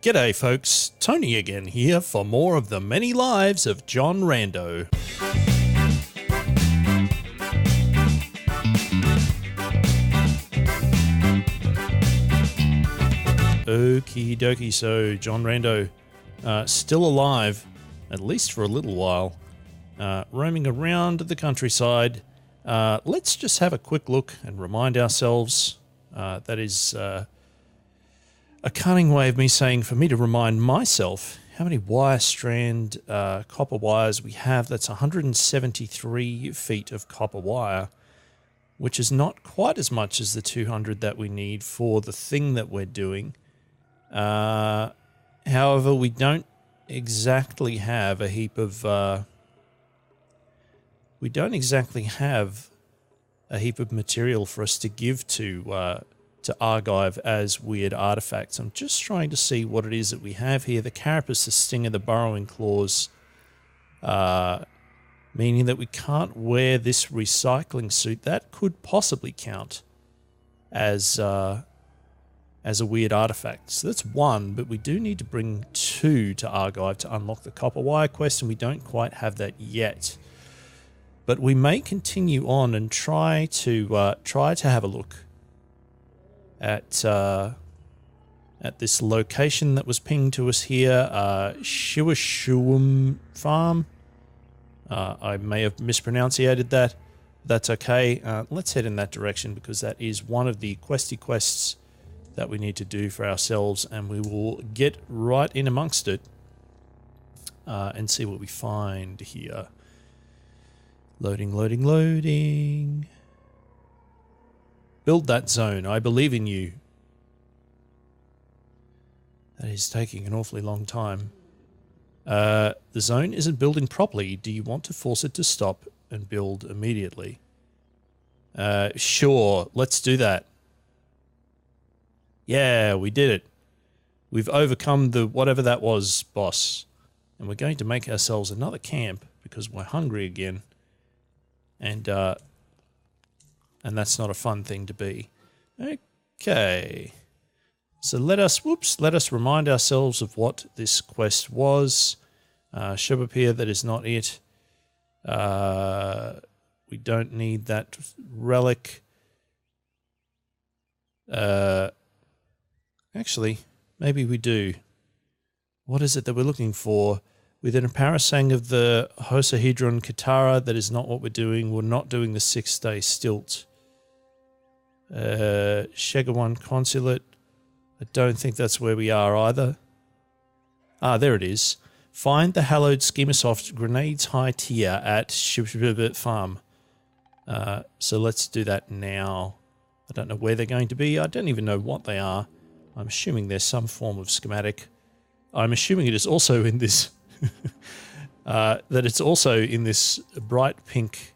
G'day folks, Tony again here for more of the many lives of John Rando. Okie dokie, so John Rando, still alive, at least for a little while, roaming around the countryside. Let's just have a quick look and remind ourselves, that is a cunning way of me saying for me to remind myself how many wire strand copper wires we have. That's 173 feet of copper wire, which is not quite as much as the 200 that we need for the thing that we're doing. However, we don't exactly have a heap of material for us to give to archive as weird artifacts. I'm just trying to see what it is that we have here. The carapace, the stinger, the burrowing claws, meaning that we can't wear this recycling suit. That could possibly count as a weird artifact. So that's one, but we do need to bring two to archive to unlock the copper wire quest, and we don't quite have that yet. But we may continue on and try to have a look at this location that was pinged to us here, Shiwashuwam Farm. I may have mispronunciated that. That's okay. Let's head in that direction because that is one of the quests that we need to do for ourselves, and we will get right in amongst it and see what we find here. Loading, loading, loading. Build that zone. I believe in you. That is taking an awfully long time. The zone isn't building properly. Do you want to force it to stop and build immediately? Sure, let's do that. Yeah, we did it. We've overcome the whatever that was, boss. And we're going to make ourselves another camp because we're hungry again. And that's not a fun thing to be. Okay. So let us remind ourselves of what this quest was. Shove up here, that is not it. We don't need that relic. Actually, maybe we do. What is it that we're looking for? Within a parasang of the Hosahedron Katara, that is not what we're doing. We're not doing the 6-day stilt. Shegawan Consulate. I don't think that's where we are either. Ah, there it is. Find the hallowed Schemasoft Grenades High Tier at Shibibit Farm. So let's do that now. I don't know where they're going to be. I don't even know what they are. I'm assuming there's some form of schematic. I'm assuming it is also in this... that it's also in this bright pink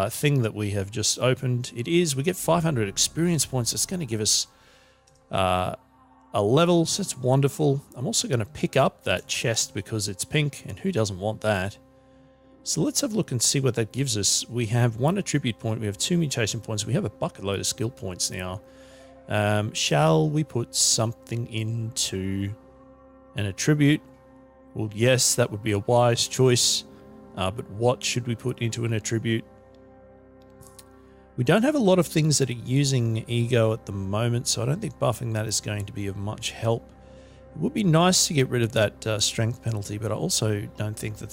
thing that we have just opened. It is. We get 500 experience points. That's going to give us a level, so that's wonderful. I'm also going to pick up that chest because it's pink, and who doesn't want that? So let's have a look and see what that gives us. We have 1 attribute point. We have 2 mutation points. We have a bucket load of skill points now. Shall we put something into an attribute? Well, yes, that would be a wise choice, but what should we put into an attribute? We don't have a lot of things that are using ego at the moment, so I don't think buffing that is going to be of much help. It would be nice to get rid of that strength penalty, but I also don't think that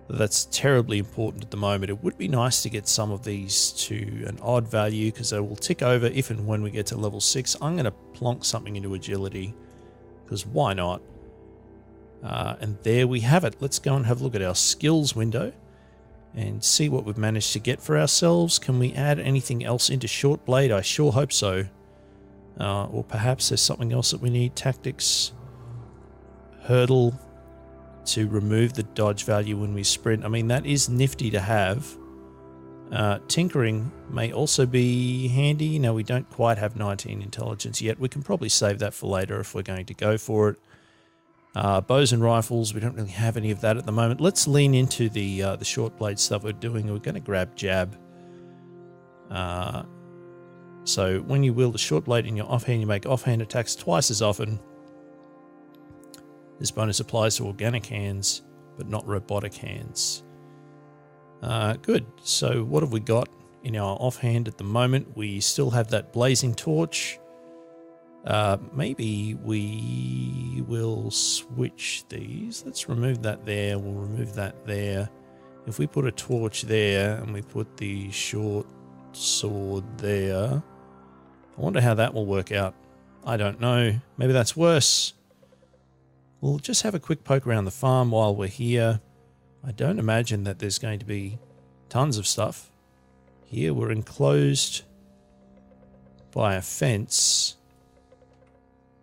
that's terribly important at the moment. It would be nice to get some of these to an odd value because they will tick over if and when we get to level 6. I'm going to plonk something into agility because why not? And there we have it. Let's go and have a look at our skills window and see what we've managed to get for ourselves. Can we add anything else into short blade? I sure hope so. Or perhaps there's something else that we need. Tactics, hurdle to remove the dodge value when we sprint. I mean, that is nifty to have. Tinkering may also be handy. Now, we don't quite have 19 intelligence yet. We can probably save that for later if we're going to go for it. Bows and rifles, we don't really have any of that at the moment. Let's lean into the short blade stuff we're doing. We're going to grab jab. So when you wield a short blade in your offhand, you make offhand attacks twice as often. This bonus applies to organic hands, but not robotic hands. Good. So what have we got in our offhand at the moment? We still have that blazing torch. Maybe we will switch these. Let's remove that there. We'll remove that there. If we put a torch there and we put the short sword there, I wonder how that will work out. I don't know. Maybe that's worse. We'll just have a quick poke around the farm while we're here. I don't imagine that there's going to be tons of stuff. Here we're enclosed by a fence.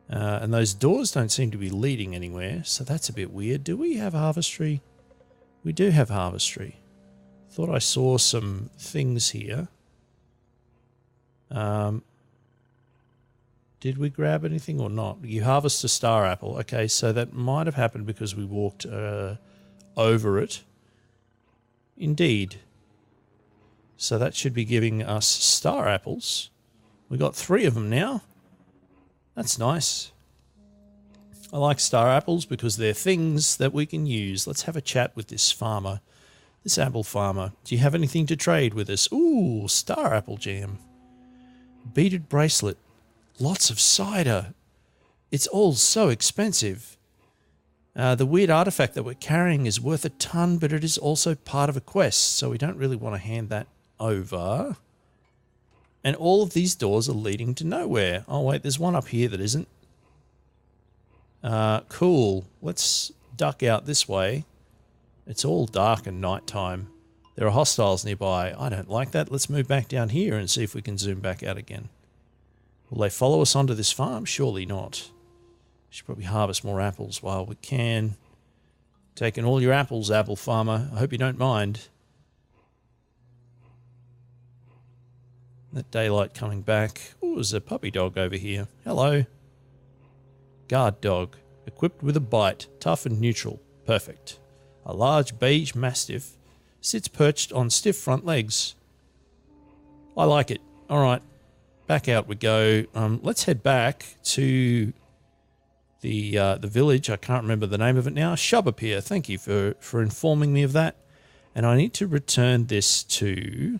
And those doors don't seem to be leading anywhere, so that's a bit weird. Do we have harvestry? We do have harvestry. Thought I saw some things here. Did we grab anything or not? You harvest a star apple. Okay, so that might have happened because we walked over it. Indeed. So that should be giving us star apples. We got 3 of them now. That's nice. I like star apples because they're things that we can use. Let's have a chat with this farmer. This apple farmer. Do you have anything to trade with us? Ooh, star apple jam. Beaded bracelet. Lots of cider. It's all so expensive. The weird artifact that we're carrying is worth a ton, but it is also part of a quest, so we don't really want to hand that over. And all of these doors are leading to nowhere. Oh, wait, there's one up here that isn't. Cool. Let's duck out this way. It's all dark and nighttime. There are hostiles nearby. I don't like that. Let's move back down here and see if we can zoom back out again. Will they follow us onto this farm? Surely not. We should probably harvest more apples while we can. Taking all your apples, apple farmer. I hope you don't mind. That daylight coming back. Oh, there's a puppy dog over here. Hello. Guard dog. Equipped with a bite. Tough and neutral. Perfect. A large beige mastiff sits perched on stiff front legs. I like it. All right. Back out we go. Let's head back to the village. I can't remember the name of it now. Joppa. Thank you for informing me of that. And I need to return this to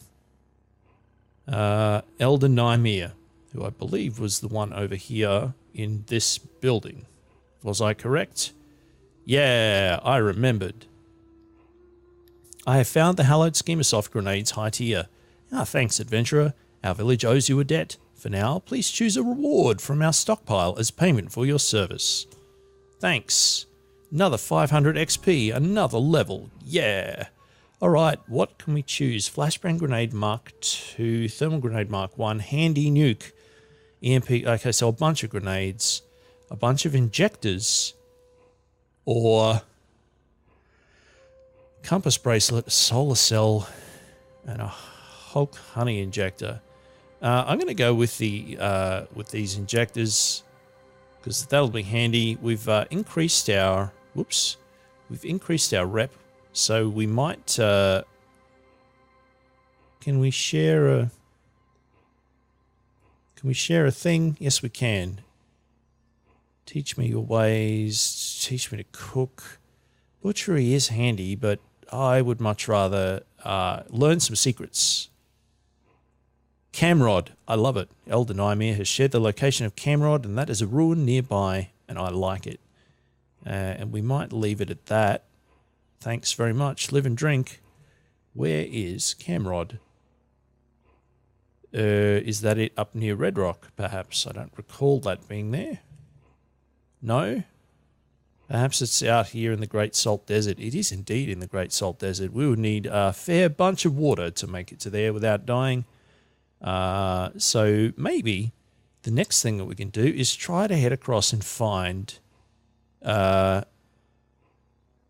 Elder Nymir, who I believe was the one over here in this building. Was I correct? Yeah, I remembered. I have found the hallowed Schemasoft grenades high tier. Ah, thanks, adventurer. Our village owes you a debt. For now, please choose a reward from our stockpile as payment for your service. Thanks. Another 500 XP, another level. Yeah. Alright, what can we choose? Flashbang Grenade Mark II, Thermal Grenade Mark 1, Handy Nuke, EMP, okay, so a bunch of grenades, a bunch of injectors, or Compass Bracelet, a Solar Cell, and a Hulk Honey Injector. I'm going to go with with these injectors, because that'll be handy. We've increased our, we've increased our rep. So we might, can we share a thing? Yes, we can. Teach me your ways, teach me to cook. Butchery is handy, but I would much rather learn some secrets. Camrod, I love it. Elder Nymir has shared the location of Camrod, and that is a ruin nearby, and I like it. And we might leave it at that. Thanks very much. Live and drink. Where is Camrod? Is that it up near Red Rock, perhaps? I don't recall that being there. No? Perhaps it's out here in the Great Salt Desert. It is indeed in the Great Salt Desert. We would need a fair bunch of water to make it to there without dying. So maybe the next thing that we can do is try to head across and find...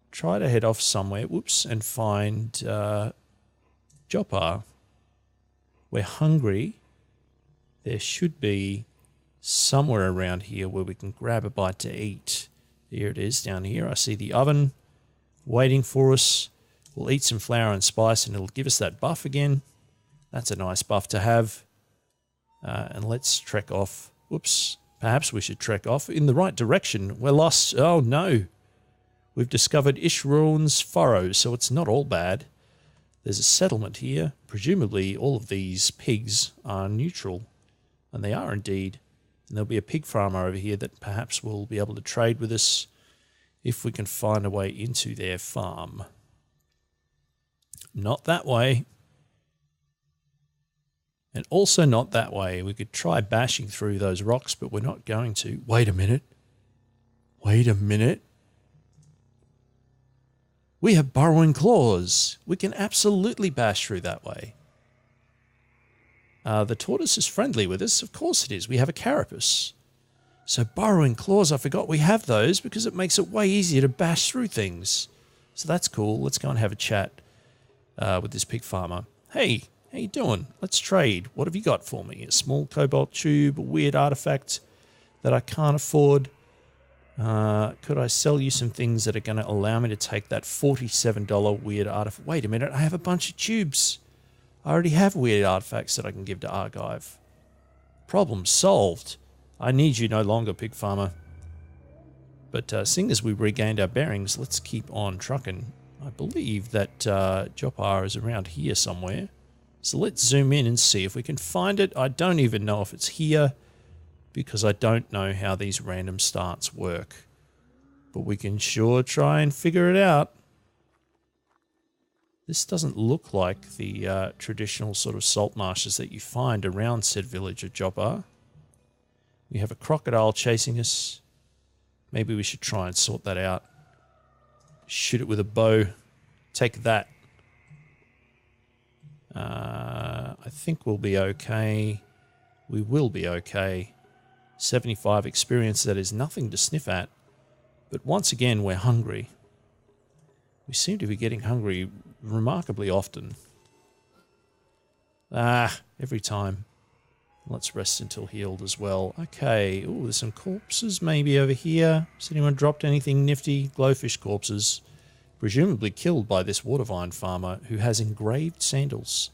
try to head off somewhere, and find Joppa. We're hungry. There should be somewhere around here where we can grab a bite to eat. Here it is down here. I see the oven waiting for us. We'll eat some flour and spice and it'll give us that buff again. That's a nice buff to have. And let's trek off. Whoops. Perhaps we should trek off in the right direction. We're lost. Oh, no. We've discovered Ishruin's Furrow, so it's not all bad. There's a settlement here. Presumably all of these pigs are neutral. And they are indeed. And there'll be a pig farmer over here that perhaps will be able to trade with us if we can find a way into their farm. Not that way. And also not that way. We could try bashing through those rocks, but we're not going to. Wait a minute. Wait a minute. We have burrowing claws. We can absolutely bash through that way. The tortoise is friendly with us. Of course it is. We have a carapace. So burrowing claws, I forgot we have those because it makes it way easier to bash through things. So that's cool. Let's go and have a chat with this pig farmer. Hey. How you doing? Let's trade. What have you got for me? A small cobalt tube, a weird artifact that I can't afford. Could I sell you some things that are going to allow me to take that $47 weird artifact? Wait a minute, I have a bunch of tubes. I already have weird artifacts that I can give to Archive. Problem solved. I need you no longer, pig farmer. But seeing as we regained our bearings, let's keep on trucking. I believe that Joppa is around here somewhere. So let's zoom in and see if we can find it. I don't even know if it's here because I don't know how these random starts work. But we can sure try and figure it out. This doesn't look like the traditional sort of salt marshes that you find around said village of Joppa. We have a crocodile chasing us. Maybe we should try and sort that out. Shoot it with a bow. Take that. I think we'll be okay. We will be okay. 75 experience, that is nothing to sniff at. But once again, we're hungry. We seem to be getting hungry remarkably often. Every time. Let's rest until healed as well. Okay, ooh, there's some corpses maybe over here. Has anyone dropped anything nifty? Glowfish corpses. Presumably killed by this water vine farmer who has engraved sandals.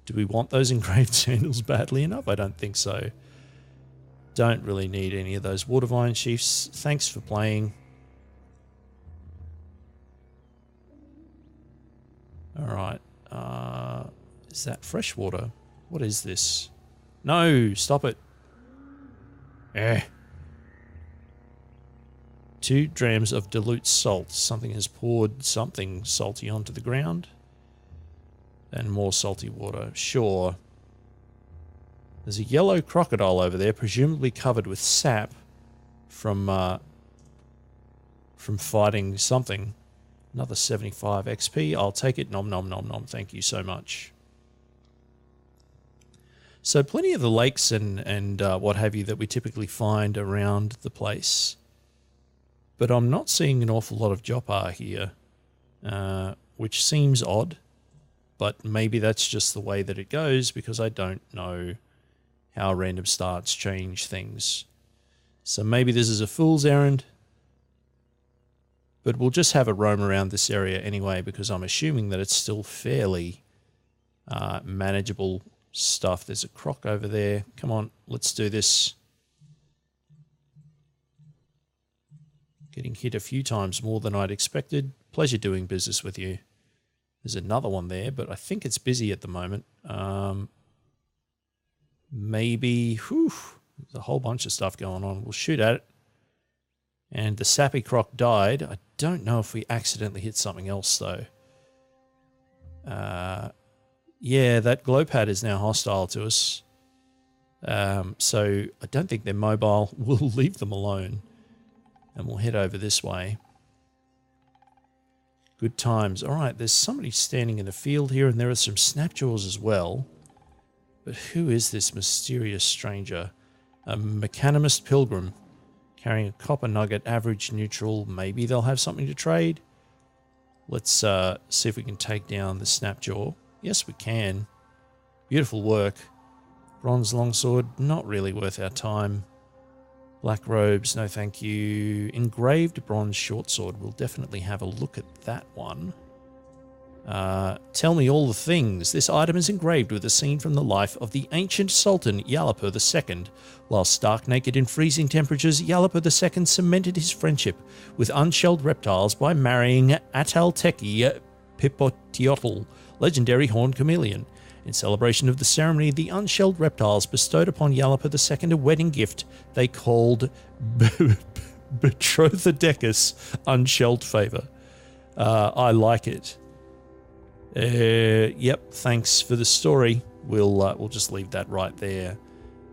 Do we want those engraved sandals badly enough? I don't think so. Don't really need any of those water vine sheaths. Thanks for playing. Alright. Is that fresh water? What is this? No, stop it. 2 drams of dilute salt. Something has poured something salty onto the ground. And more salty water. Sure. There's a yellow crocodile over there, presumably covered with sap from fighting something. Another 75 XP. I'll take it. Nom nom nom nom. Thank you so much. So plenty of the lakes and what have you that we typically find around the place. But I'm not seeing an awful lot of Joppa here, which seems odd. But maybe that's just the way that it goes because I don't know how random starts change things. So maybe this is a fool's errand. But we'll just have a roam around this area anyway because I'm assuming that it's still fairly manageable stuff. There's a croc over there. Come on, let's do this. Getting hit a few times more than I'd expected. Pleasure doing business with you. There's another one there, but I think it's busy at the moment. Maybe, there's a whole bunch of stuff going on. We'll shoot at it. And the sappy croc died. I don't know if we accidentally hit something else, though. Yeah, that glow pad is now hostile to us. So I don't think they're mobile. We'll leave them alone. And we'll head over this way. Good times. All right, there's somebody standing in the field here, and there are some snapjaws as well. But who is this mysterious stranger? A mechanimist pilgrim carrying a copper nugget, average, neutral. Maybe they'll have something to trade. Let's see if we can take down the snapjaw. Yes, we can. Beautiful work. Bronze longsword, not really worth our time. Black robes, no thank you. Engraved bronze short sword, we'll definitely have a look at that one. Tell me all the things. This item is engraved with a scene from the life of the ancient Sultan Joppa II. While stark naked in freezing temperatures, Joppa II cemented his friendship with unshelled reptiles by marrying Atalteki Pipotiotl, legendary horned chameleon. In celebration of the ceremony, the unshelled reptiles bestowed upon Joppa II a wedding gift they called Betrothodecus Unshelled Favour. I like it. Yep, thanks for the story. We'll just leave that right there.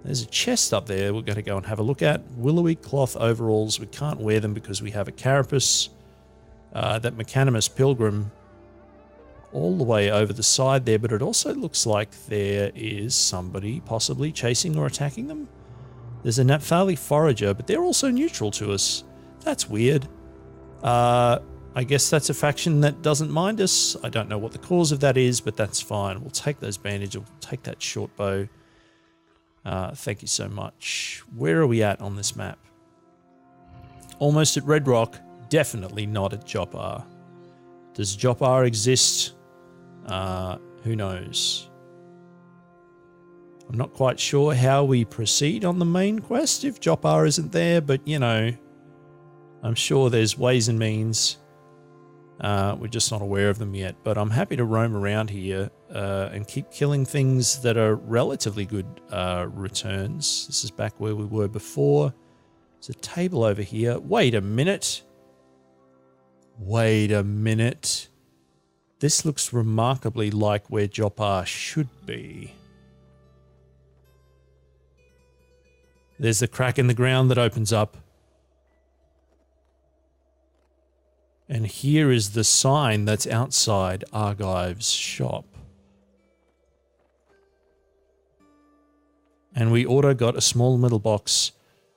There's a chest up there we're going to go and have a look at. Willowy cloth overalls. We can't wear them because we have a carapace. That Mecanimus pilgrim all the way over the side there, but it also looks like there is somebody possibly chasing or attacking them. There's a Naphtali forager, but they're also neutral to us. That's weird. I guess that's a faction that doesn't mind us. I don't know what the cause of that is, but that's fine. We'll take those bandages. We'll take that short bow. Thank you so much. Where are we at on this map? Almost at Red Rock. Definitely not at Joppa. Does Joppa exist? Who knows? I'm not quite sure how we proceed on the main quest if Joppa isn't there, but, you know, I'm sure there's ways and means. We're just not aware of them yet, but I'm happy to roam around here and keep killing things that are relatively good returns. This is back where we were before. There's a table over here. Wait a minute. Wait a minute. This looks remarkably like where Joppa should be. There's the crack in the ground that opens up. And here is the sign that's outside Argive's shop. And we auto got a small metal box,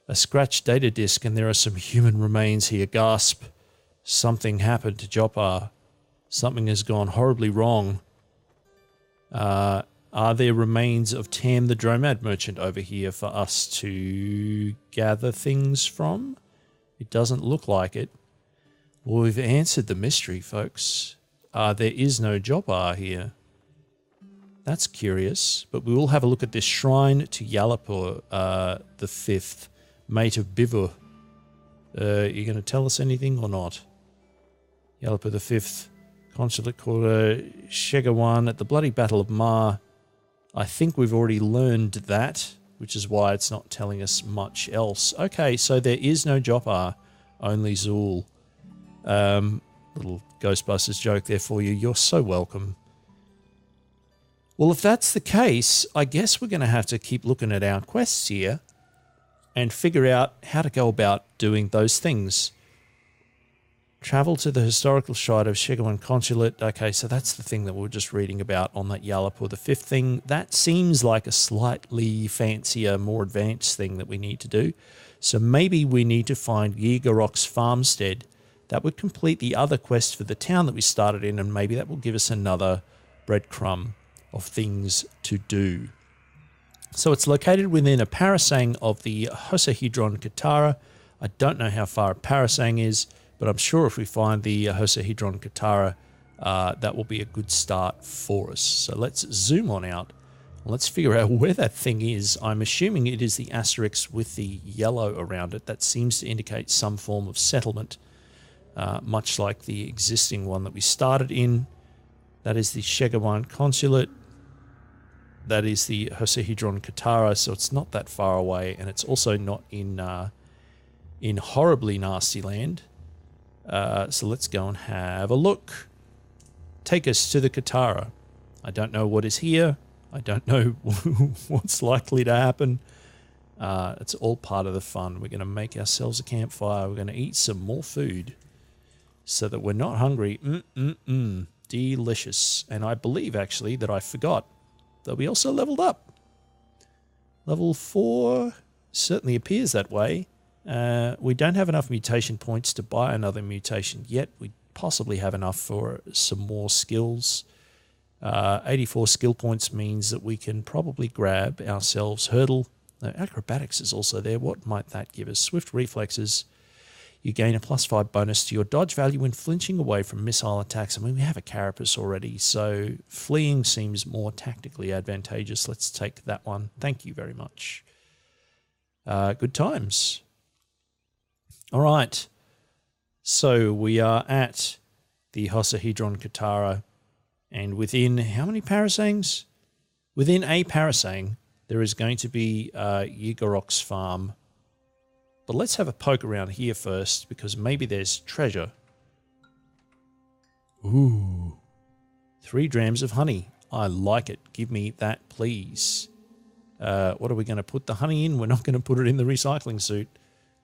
a scratched data disk, and there are some human remains here. Gasp. Something happened to Joppa. Something has gone horribly wrong. Are there remains of Tam the Dromad merchant over here for us to gather things from? It doesn't look like it. Well, we've answered the mystery, folks. There is no Joppa here. That's curious, but we will have a look at this shrine to Joppa the Fifth, mate of Bivu. You going to tell us anything or not? Joppa the Fifth, consulate called Shegawan at the bloody Battle of Ma. I think we've already learned that, which is why it's not telling us much else. Okay, so there is no Joppa, only Zul. Little Ghostbusters joke there for you. You're so welcome. Well, if that's the case, I guess we're going to have to keep looking at our quests here and figure out how to go about doing those things. Travel to the historical shrine of Shegawan Consulate. Okay, so that's the thing that we were just reading about on that Joppa the Fifth thing. That seems like a slightly fancier, more advanced thing that we need to do. So maybe we need to find Yigarok's farmstead. That would complete the other quest for the town that we started in, and maybe that will give us another breadcrumb of things to do. So it's located within a parasang of the Hosahedron Katara. I don't know how far a parasang is, but I'm sure if we find the Hosahedron Katara, that will be a good start for us. So let's zoom on out. Let's figure out where that thing is. I'm assuming it is the asterisk with the yellow around it. That seems to indicate some form of settlement. Much like the existing one that we started in. That is the Shegawan Consulate. That is the Hosahedron Katara, so it's not that far away, and it's also not in horribly nasty land. So let's go and have a look. Take us to the Katara. I don't know what is here. I don't know what's likely to happen. It's all part of the fun. We're going to make ourselves a campfire. We're going to eat some more food so that we're not hungry. Delicious. And I believe, actually, that I forgot that we also leveled up. Level 4 certainly appears that way. We don't have enough mutation points to buy another mutation yet. We possibly have enough for some more skills. 84 skill points means that we can probably grab ourselves Hurdle. Acrobatics is also there. What might that give us? Swift reflexes. You gain a +5 bonus to your dodge value when flinching away from missile attacks. I mean, we have a carapace already, so fleeing seems more tactically advantageous. Let's take that one. Thank you very much. Good times. All right. So we are at the Hossahedron Katara, and within how many parasangs? Within a parasang, there is going to be Yigorok's farm. But let's have a poke around here first, because maybe there's treasure. Ooh. 3 drams of honey. I like it. Give me that, please. What are we going to put the honey in? We're not going to put it in the recycling suit.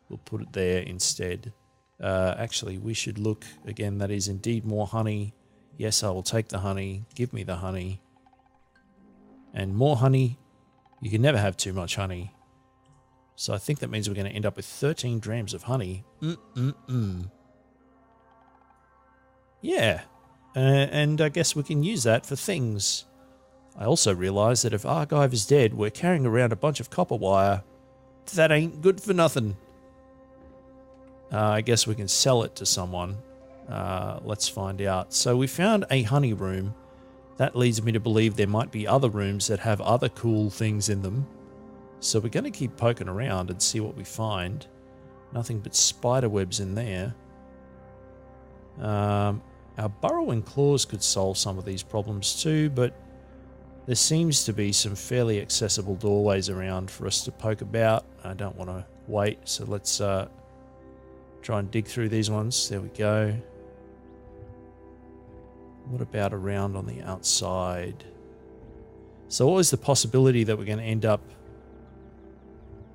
We'll put it there instead. Actually, we should look. Again, that is indeed more honey. Yes, I will take the honey. Give me the honey. And more honey. You can never have too much honey. So I think that means we're going to end up with 13 drams of honey. Yeah. And I guess we can use that for things. I also realise that if Archive is dead, we're carrying around a bunch of copper wire. That ain't good for nothing. I guess we can sell it to someone. Let's find out. So we found a honey room. That leads me to believe there might be other rooms that have other cool things in them. So we're going to keep poking around and see what we find. Nothing but spider webs in there. Our burrowing claws could solve some of these problems too, but there seems to be some fairly accessible doorways around for us to poke about. I don't want to wait, so let's try and dig through these ones. There we go. What about around on the outside? So what is the possibility that we're going to end up...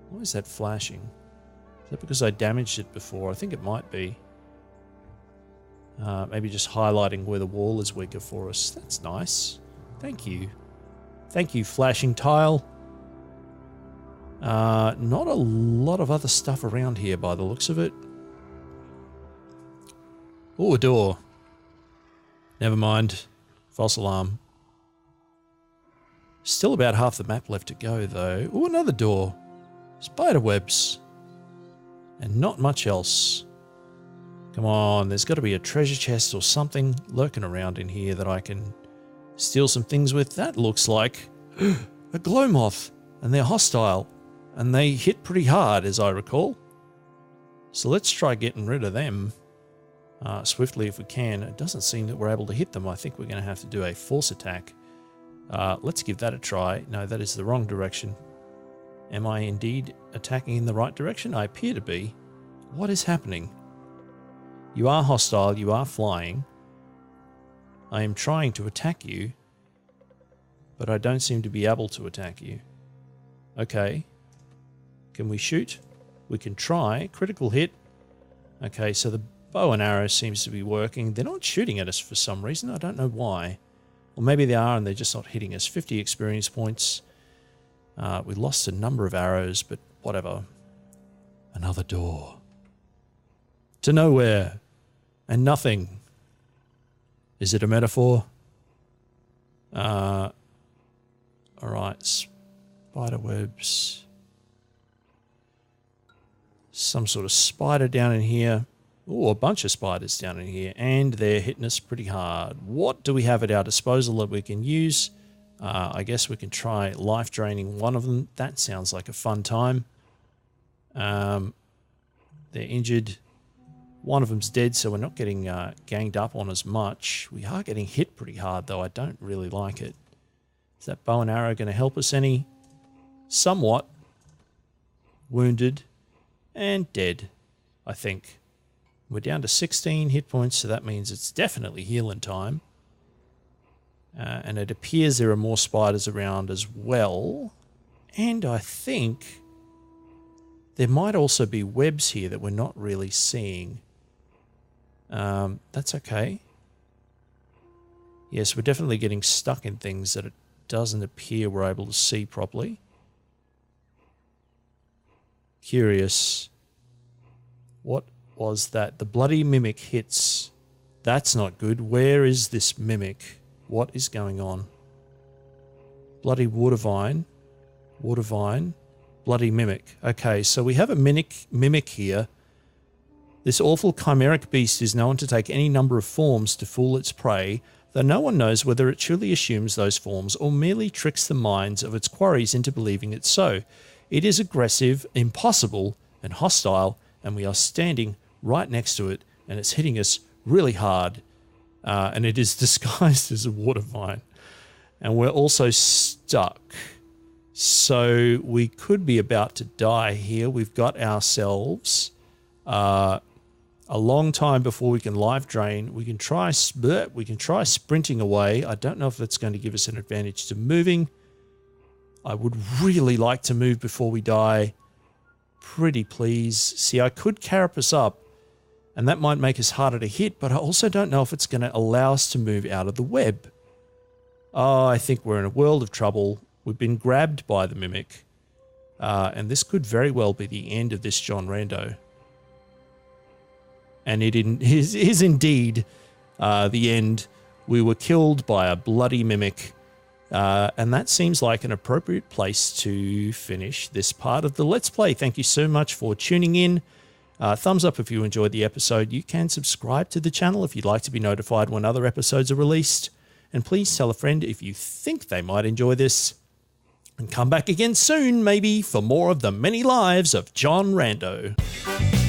Why is that flashing? Is that because I damaged it before? I think it might be. Maybe just highlighting where the wall is weaker for us. That's nice. Thank you. Thank you, flashing tile. Not a lot of other stuff around here by the looks of it. Oh, a door. Never mind. False alarm. Still about half the map left to go, though. Oh, another door. Spider webs. And not much else. Come on, there's got to be a treasure chest or something lurking around in here that I can steal some things with. That looks like a glow moth. And they're hostile. And they hit pretty hard, as I recall. So let's try getting rid of them swiftly if we can. It doesn't seem that we're able to hit them. I think we're going to have to do a force attack. Let's give that a try. No, that is the wrong direction. Am I indeed attacking in the right direction? I appear to be. What is happening? You are hostile. You are flying. I am trying to attack you, but I don't seem to be able to attack you. Okay. Can we shoot? We can try. Critical hit. Okay, so the bow and arrow seems to be working. They're not shooting at us for some reason. I don't know why. Or maybe they are and they're just not hitting us. 50 experience points. We lost a number of arrows, but whatever. Another door. To nowhere. And nothing. Is it a metaphor? Alright. Spider webs. Some sort of spider down in here. Oh, a bunch of spiders down in here. And they're hitting us pretty hard. What do we have at our disposal that we can use? I guess we can try life draining one of them. That sounds like a fun time. They're injured. One of them's dead, so we're not getting ganged up on as much. We are getting hit pretty hard, though. I don't really like it. Is that bow and arrow going to help us any? Somewhat. Wounded. And dead, I think. We're down to 16 hit points, so that means it's definitely healing time. And it appears there are more spiders around as well. And I think there might also be webs here that we're not really seeing. That's okay. Yes, we're definitely getting stuck in things that it doesn't appear we're able to see properly. Curious. What was that? The bloody mimic hits. That's not good. Where is this mimic? What is going on? Bloody water vine. Water vine. Bloody mimic. Okay, so we have a mimic here. This awful chimeric beast is known to take any number of forms to fool its prey, though no one knows whether it truly assumes those forms or merely tricks the minds of its quarries into believing it so. It is aggressive, impossible, and hostile, and we are standing right next to it, and it's hitting us really hard, and it is disguised as a water vine. And we're also stuck. So we could be about to die here. We've got ourselves a long time before we can life drain. We can try sprinting away. I don't know if that's going to give us an advantage to moving. I would really like to move before we die. Pretty please. See, I could carapace up, and that might make us harder to hit, but I also don't know if it's going to allow us to move out of the web. Oh, I think we're in a world of trouble. We've been grabbed by the mimic, and this could very well be the end of this John Rando. And it is indeed the end. We were killed by a bloody mimic, and that seems like an appropriate place to finish this part of the Let's Play. Thank you so much for tuning in. Thumbs up if you enjoyed the episode. You can subscribe to the channel if you'd like to be notified when other episodes are released. And please tell a friend if you think they might enjoy this. And come back again soon, maybe, for more of the many lives of John Rando.